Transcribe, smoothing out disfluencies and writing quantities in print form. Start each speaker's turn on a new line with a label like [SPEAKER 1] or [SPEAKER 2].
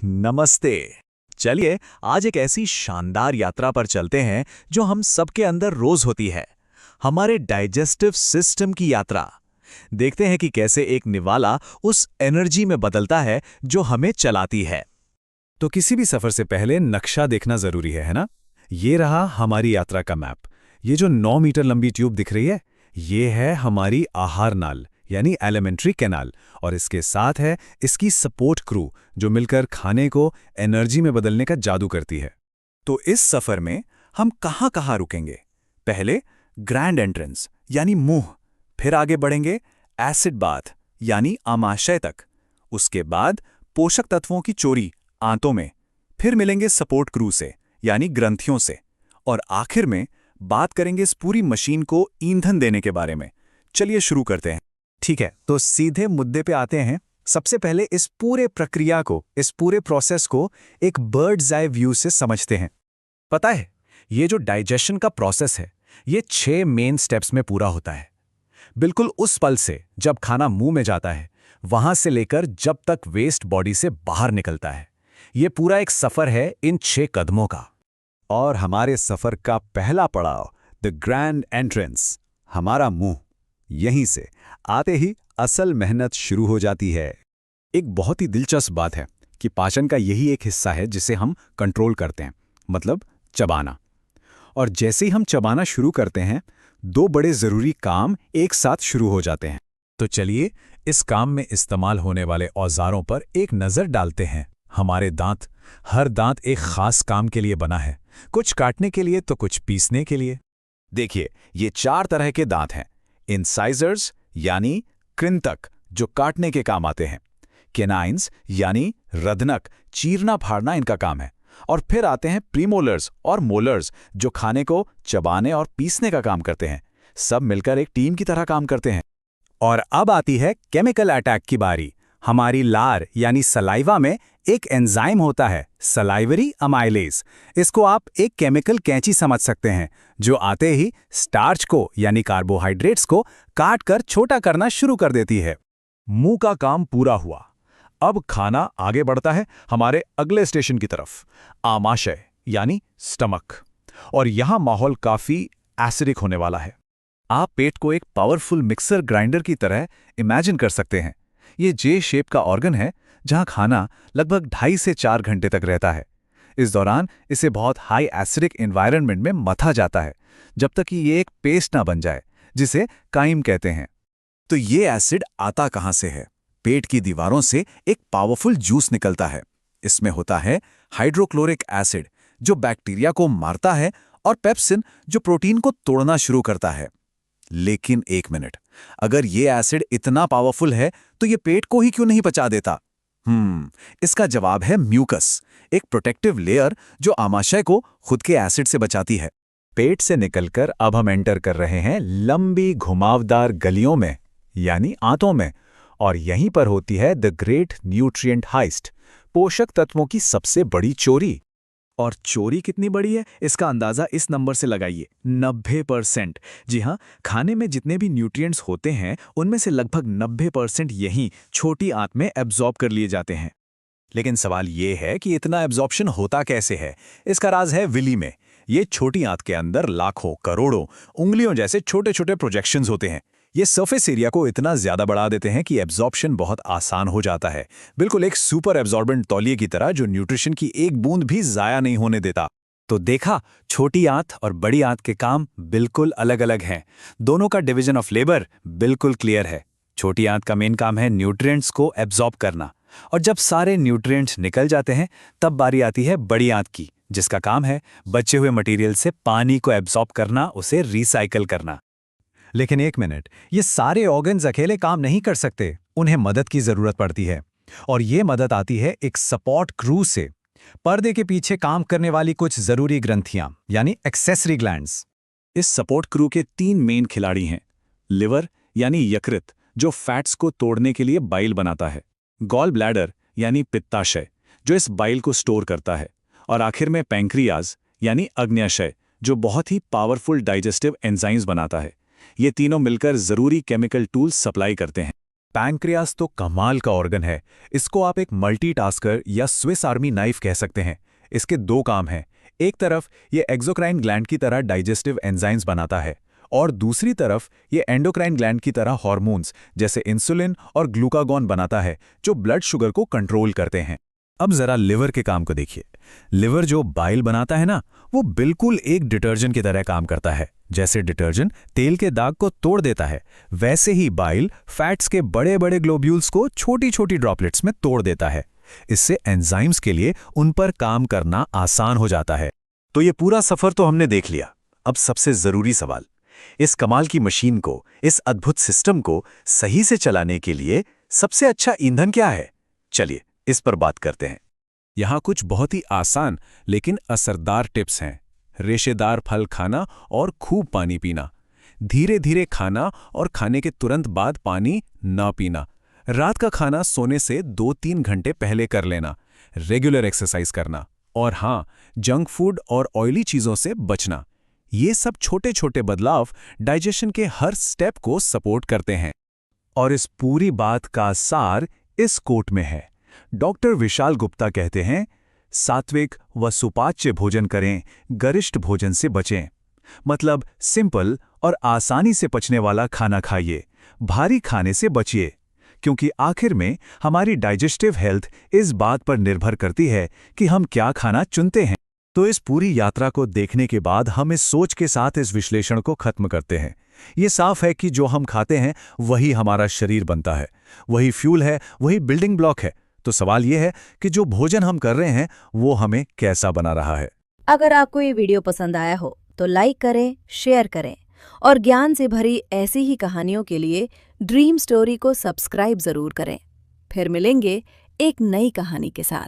[SPEAKER 1] नमस्ते। चलिए आज एक ऐसी शानदार यात्रा पर चलते हैं जो हम सबके अंदर रोज होती है, हमारे डाइजेस्टिव सिस्टम की यात्रा। देखते हैं कि कैसे एक निवाला उस एनर्जी में बदलता है जो हमें चलाती है।
[SPEAKER 2] तो किसी भी सफर से पहले नक्शा देखना जरूरी है ना? ये रहा हमारी यात्रा का मैप। ये जो 9 मीटर लंबी ट्यूब दिख रही है, ये है हमारी आहार नाल यानी एलिमेंट्री कैनाल, और इसके साथ है इसकी सपोर्ट क्रू जो मिलकर खाने को एनर्जी में बदलने का जादू करती है। तो इस सफर में हम कहाँ रुकेंगे? पहले ग्रैंड एंट्रेंस यानी मुंह, फिर आगे बढ़ेंगे एसिड बाथ यानी आमाशय तक, उसके बाद पोषक तत्वों की चोरी आंतों में, फिर मिलेंगे सपोर्ट क्रू से यानी ग्रंथियों से, और आखिर में बात करेंगे इस पूरी मशीन को ईंधन देने के बारे में। चलिए शुरू करते हैं।
[SPEAKER 1] ठीक है, तो सीधे मुद्दे पे आते हैं। सबसे पहले इस पूरे प्रक्रिया को, इस पूरे प्रोसेस को एक बर्ड्स आई व्यू से समझते हैं। पता है, ये जो डाइजेशन का प्रोसेस है, ये 6 मेन स्टेप्स में पूरा होता है। बिल्कुल उस पल से जब खाना मुंह में जाता है, वहां से लेकर जब तक वेस्ट बॉडी से बाहर निकलता है, ये पूरा एक सफर है इन 6 कदमों का।
[SPEAKER 2] और हमारे सफर का पहला पड़ाव, द ग्रैंड एंट्रेंस, हमारा मुंह। यहीं से आते ही असल मेहनत शुरू हो जाती है। एक बहुत ही दिलचस्प बात है कि पाचन का यही एक हिस्सा है जिसे हम कंट्रोल करते हैं, मतलब चबाना। और जैसे ही हम चबाना शुरू करते हैं, 2 बड़े जरूरी काम एक साथ शुरू हो जाते हैं।
[SPEAKER 1] तो चलिए इस काम में इस्तेमाल होने वाले औजारों पर एक नजर डालते हैं। हमारे दांत, हर दांत एक खास काम के लिए बना है, कुछ काटने के लिए तो कुछ पीसने के लिए।
[SPEAKER 2] देखिए, ये 4 तरह के दांत हैं। इंसाइजर्स यानी कृंतक जो काटने के काम आते हैं, केनाइन्स यानी रदनक, चीरना फाड़ना इनका काम है, और फिर आते हैं प्रीमोलर्स और मोलर्स जो खाने को चबाने और पीसने का काम करते हैं। सब मिलकर एक टीम की तरह काम करते हैं।
[SPEAKER 1] और अब आती है केमिकल अटैक की बारी। हमारी लार यानी सलाइवा में एक एंजाइम होता है, सलाइवरी अमाइलेज। इसको आप एक केमिकल कैंची समझ सकते हैं, जो आते ही स्टार्च को यानी कार्बोहाइड्रेट्स को काट कर छोटा करना शुरू कर देती है। मुंह का काम पूरा हुआ। अब खाना आगे बढ़ता है हमारे अगले स्टेशन की तरफ, आमाशय यानी स्टमक। और यहां माहौल काफी एसिडिक होने वाला है। आप पेट को एक पावरफुल मिक्सर ग्राइंडर की तरह इमेजिन कर सकते हैं। ये जे शेप का ऑर्गन है जहां खाना लगभग 2.5 से 4 घंटे तक रहता है। इस दौरान इसे बहुत हाई एसिडिक एनवायरनमेंट में मथा जाता है, जब तक कि ये एक पेस्ट ना बन जाए, जिसे काइम कहते हैं।
[SPEAKER 2] तो ये एसिड आता कहां से है? पेट की दीवारों से एक पावरफुल जूस निकलता है। इसमें होता है हाइड्रोक्लोरिक एसिड जो बैक्टीरिया को मारता है, और पेप्सिन जो प्रोटीन को तोड़ना शुरू करता है। लेकिन एक मिनट, अगर ये एसिड इतना पावरफुल है तो ये पेट को ही क्यों नहीं पचा देता? इसका जवाब है म्यूकस, एक प्रोटेक्टिव लेयर जो आमाशय को खुद के एसिड से बचाती है।
[SPEAKER 1] पेट से निकलकर अब हम एंटर कर रहे हैं लंबी घुमावदार गलियों में यानी आंतों में, और यहीं पर होती है द ग्रेट न्यूट्रिएंट हाइस्ट, पोषक तत्वों की सबसे बड़ी चोरी। और चोरी कितनी बड़ी है, इसका अंदाजा इस नंबर से लगाइए, 90%। जी हाँ, खाने में जितने भी न्यूट्रिएंट्स होते हैं उनमें से लगभग 90% यहीं छोटी आंत में एब्जॉर्ब कर लिए जाते हैं। लेकिन सवाल ये है कि इतना एब्जॉर्प्शन होता कैसे है? इसका राज है विली में। ये छोटी आंत के अंदर लाखों करोड़ों उंगलियों जैसे छोटे छोटे प्रोजेक्शंस होते हैं। ये सरफेस एरिया को इतना ज्यादा बढ़ा देते हैं कि एब्जॉर्प्शन बहुत आसान हो जाता है, बिल्कुल एक सुपर एब्जॉर्बेंट तौलिए की तरह जो न्यूट्रिशन की एक बूंद भी जाया नहीं होने देता। तो देखा, छोटी आंत और बड़ी आंत के काम बिल्कुल अलग अलग हैं। दोनों का डिवीजन ऑफ लेबर बिल्कुल क्लियर है। छोटी आंत का मेन काम है न्यूट्रिएंट्स को एब्जॉर्ब करना, और जब सारे न्यूट्रिएंट्स निकल जाते हैं तब बारी आती है बड़ी आंत की, जिसका काम है बचे हुए मटेरियल से पानी को एब्जॉर्ब करना, उसे रिसाइकल करना। लेकिन एक मिनट, ये सारे ऑर्गन्स अकेले काम नहीं कर सकते, उन्हें मदद की जरूरत पड़ती है। और ये मदद आती है एक सपोर्ट क्रू से, पर्दे के पीछे काम करने वाली कुछ जरूरी ग्रंथियां यानी एक्सेसरी ग्लैंड्स।
[SPEAKER 2] इस सपोर्ट क्रू के 3 मेन खिलाड़ी हैं। लिवर यानी यकृत जो फैट्स को तोड़ने के लिए बाइल बनाता है, गॉल ब्लैडर यानी पित्ताशय जो इस बाइल को स्टोर करता है, और आखिर में पैंक्रियाज यानी अग्न्याशय जो बहुत ही पावरफुल डाइजेस्टिव एंजाइम्स बनाता है। ये तीनों मिलकर जरूरी केमिकल टूल्स सप्लाई करते हैं। पैंक्रियास तो कमाल का ऑर्गन है। इसको आप एक मल्टीटास्कर या स्विस आर्मी नाइफ कह सकते हैं। इसके दो काम हैं। एक तरफ ये एक्सोक्राइन ग्लैंड की तरह डाइजेस्टिव एंजाइम्स बनाता है और दूसरी तरफ ये एंडोक्राइन ग्लैंड की तरह हार्मोन्स जैसे इंसुलिन और ग्लूकागॉन बनाता है, जो ब्लड शुगर को कंट्रोल करते हैं। अब जरा लिवर के काम को देखिए। लिवर जो बाइल बनाता है ना, वो बिल्कुल एक डिटर्जेंट की तरह काम करता है। जैसे डिटर्जेंट तेल के दाग को तोड़ देता है, वैसे ही बाइल फैट्स के बड़े बड़े ग्लोब्यूल्स को छोटी छोटी ड्रॉपलेट्स में तोड़ देता है। इससे एंजाइम्स के लिए उन पर काम करना आसान हो जाता है। तो ये पूरा सफर तो हमने देख लिया। अब सबसे जरूरी सवाल, इस कमाल की मशीन को, इस अद्भुत सिस्टम को सही से चलाने के लिए सबसे अच्छा ईंधन क्या है? चलिए इस पर बात करते हैं। यहाँ कुछ बहुत ही आसान लेकिन असरदार टिप्स हैं। रेशेदार फल खाना और खूब पानी पीना। धीरे धीरे खाना और खाने के तुरंत बाद पानी ना पीना। रात का खाना सोने से 2-3 घंटे पहले कर लेना। रेगुलर एक्सरसाइज करना। और हाँ, जंक फूड और ऑयली चीज़ों से बचना। ये सब छोटे छोटे बदलाव डाइजेशन के हर स्टेप को सपोर्ट करते हैं। और इस पूरी बात का सार इस कोट में है। डॉक्टर विशाल गुप्ता कहते हैं, सात्विक व सुपाच्य भोजन करें, गरिष्ठ भोजन से बचें। मतलब सिंपल और आसानी से पचने वाला खाना खाइए, भारी खाने से बचिए। क्योंकि आखिर में हमारी डाइजेस्टिव हेल्थ इस बात पर निर्भर करती है कि हम क्या खाना चुनते हैं। तो इस पूरी यात्रा को देखने के बाद हम इस सोच के साथ इस विश्लेषण को खत्म करते हैं। ये साफ है कि जो हम खाते हैं वही हमारा शरीर बनता है, वही फ्यूल है, वही बिल्डिंग ब्लॉक है। तो सवाल यह है कि जो भोजन हम कर रहे हैं वो हमें कैसा बना रहा है।
[SPEAKER 3] अगर आपको ये वीडियो पसंद आया हो तो लाइक करें, शेयर करें और ज्ञान से भरी ऐसी ही कहानियों के लिए ड्रीम स्टोरी को सब्सक्राइब जरूर करें। फिर मिलेंगे एक नई कहानी के साथ।